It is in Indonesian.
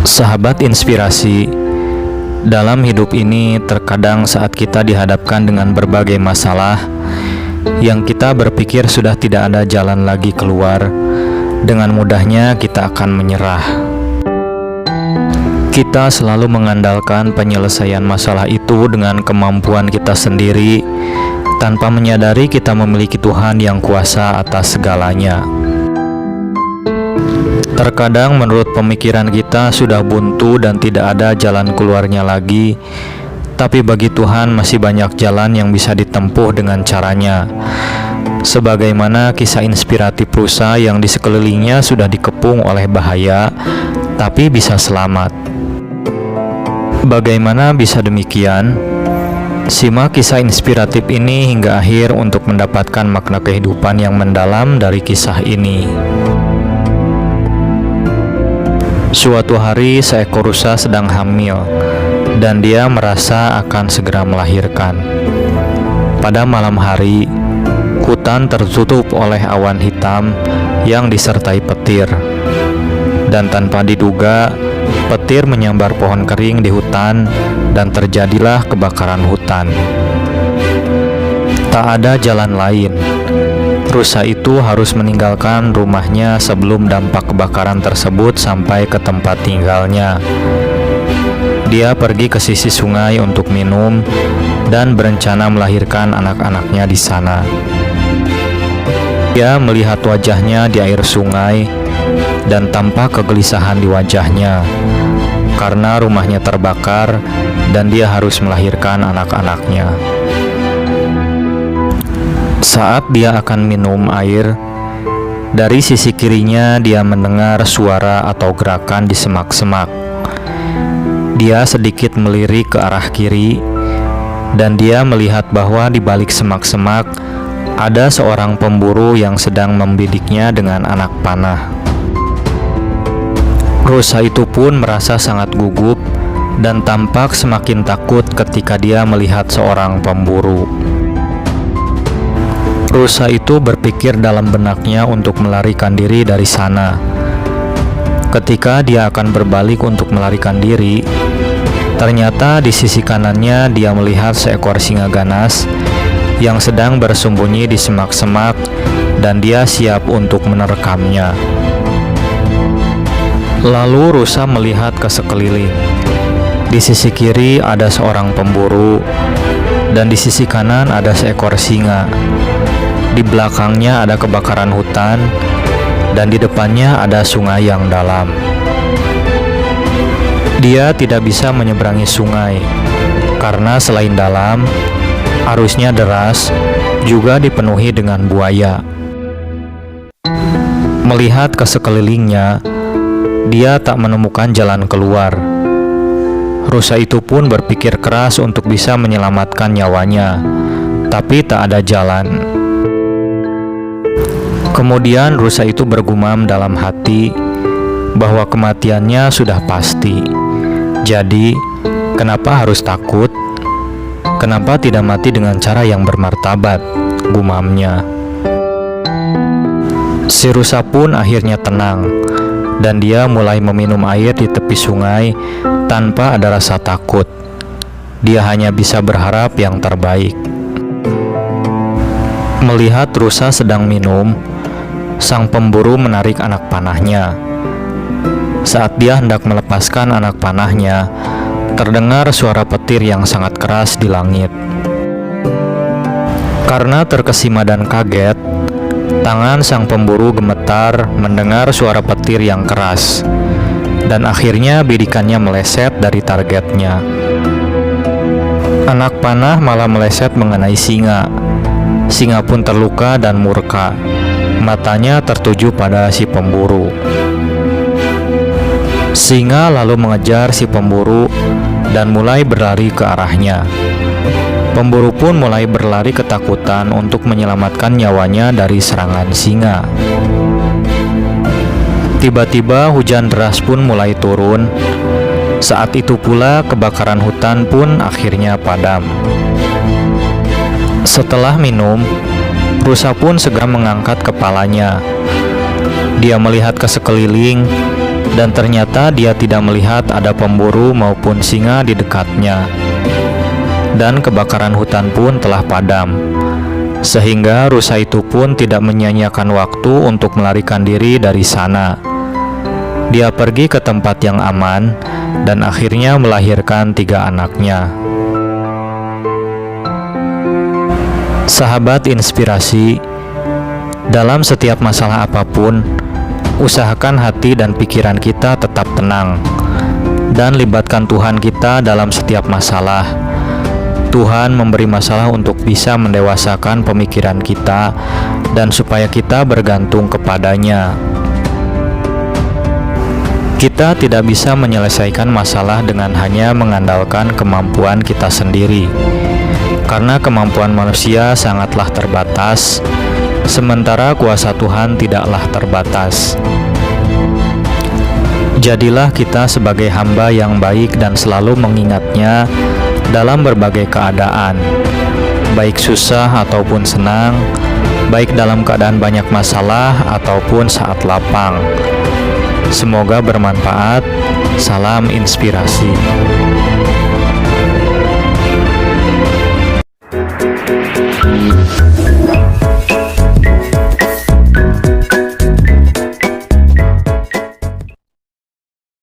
Sahabat inspirasi, dalam hidup ini terkadang saat kita dihadapkan dengan berbagai masalah yang kita berpikir sudah tidak ada jalan lagi keluar, dengan mudahnya kita akan menyerah. Kita selalu mengandalkan penyelesaian masalah itu dengan kemampuan kita sendiri, tanpa menyadari kita memiliki Tuhan yang kuasa atas segalanya. Terkadang menurut pemikiran kita sudah buntu dan tidak ada jalan keluarnya lagi, tapi bagi Tuhan masih banyak jalan yang bisa ditempuh dengan caranya. Sebagaimana kisah inspiratif Rusa yang di sekelilingnya sudah dikepung oleh bahaya, tapi bisa selamat. Bagaimana bisa demikian? Simak kisah inspiratif ini hingga akhir untuk mendapatkan makna kehidupan yang mendalam dari kisah ini. Suatu hari seekor rusa sedang hamil dan dia merasa akan segera melahirkan. Pada malam hari, hutan tertutup oleh awan hitam yang disertai petir. Dan tanpa diduga, petir menyambar pohon kering di hutan dan terjadilah kebakaran hutan. Tak ada jalan lain. Rusa itu harus meninggalkan rumahnya sebelum dampak kebakaran tersebut sampai ke tempat tinggalnya. Dia pergi ke sisi sungai untuk minum dan berencana melahirkan anak-anaknya di sana. Dia melihat wajahnya di air sungai dan tampak kegelisahan di wajahnya karena rumahnya terbakar dan dia harus melahirkan anak-anaknya. Saat dia akan minum air, dari sisi kirinya dia mendengar suara atau gerakan di semak-semak. Dia sedikit melirik ke arah kiri, dan dia melihat bahwa di balik semak-semak ada seorang pemburu yang sedang membidiknya dengan anak panah. Rusa itu pun merasa sangat gugup dan tampak semakin takut ketika dia melihat seorang pemburu. Rusa itu berpikir dalam benaknya untuk melarikan diri dari sana. Ketika dia akan berbalik untuk melarikan diri, ternyata di sisi kanannya dia melihat seekor singa ganas yang sedang bersembunyi di semak-semak dan dia siap untuk menerkamnya. Lalu Rusa melihat ke sekeliling. Di sisi kiri ada seorang pemburu dan di sisi kanan ada seekor singa. Di belakangnya ada kebakaran hutan, dan di depannya ada sungai yang dalam. Dia tidak bisa menyeberangi sungai, karena selain dalam, arusnya deras, juga dipenuhi dengan buaya. Melihat ke sekelilingnya, dia tak menemukan jalan keluar. Rusa itu pun berpikir keras untuk bisa menyelamatkan nyawanya, tapi tak ada jalan. Kemudian Rusa itu bergumam dalam hati bahwa kematiannya sudah pasti. Jadi, kenapa harus takut? Kenapa tidak mati dengan cara yang bermartabat? Gumamnya. Si Rusa pun akhirnya tenang, dan dia mulai meminum air di tepi sungai tanpa ada rasa takut. Dia hanya bisa berharap yang terbaik. Melihat Rusa sedang minum, sang pemburu menarik anak panahnya. Saat dia hendak melepaskan anak panahnya, terdengar suara petir yang sangat keras di langit. Karena terkesima dan kaget, tangan sang pemburu gemetar mendengar suara petir yang keras, dan akhirnya bidikannya meleset dari targetnya. Anak panah malah meleset mengenai singa. Singa pun terluka dan murka. Matanya tertuju pada si pemburu. Singa lalu mengejar si pemburu dan mulai berlari ke arahnya. Pemburu pun mulai berlari ketakutan untuk menyelamatkan nyawanya dari serangan singa. Tiba-tiba hujan deras pun mulai turun. Saat itu pula kebakaran hutan pun akhirnya padam. Setelah minum, Rusa pun segera mengangkat kepalanya. Dia melihat ke sekeliling dan ternyata dia tidak melihat ada pemburu maupun singa di dekatnya. Dan kebakaran hutan pun telah padam, sehingga rusa itu pun tidak menyia-nyiakan waktu untuk melarikan diri dari sana. Dia pergi ke tempat yang aman dan akhirnya melahirkan 3 anaknya. Sahabat inspirasi, dalam setiap masalah apapun, usahakan hati dan pikiran kita tetap tenang, dan libatkan Tuhan kita dalam setiap masalah. Tuhan memberi masalah untuk bisa mendewasakan pemikiran kita dan supaya kita bergantung kepadanya. Kita tidak bisa menyelesaikan masalah dengan hanya mengandalkan kemampuan kita sendiri, karena kemampuan manusia sangatlah terbatas, sementara kuasa Tuhan tidaklah terbatas. Jadilah kita sebagai hamba yang baik dan selalu mengingatnya dalam berbagai keadaan, baik susah ataupun senang, baik dalam keadaan banyak masalah ataupun saat lapang. Semoga bermanfaat. Salam inspirasi.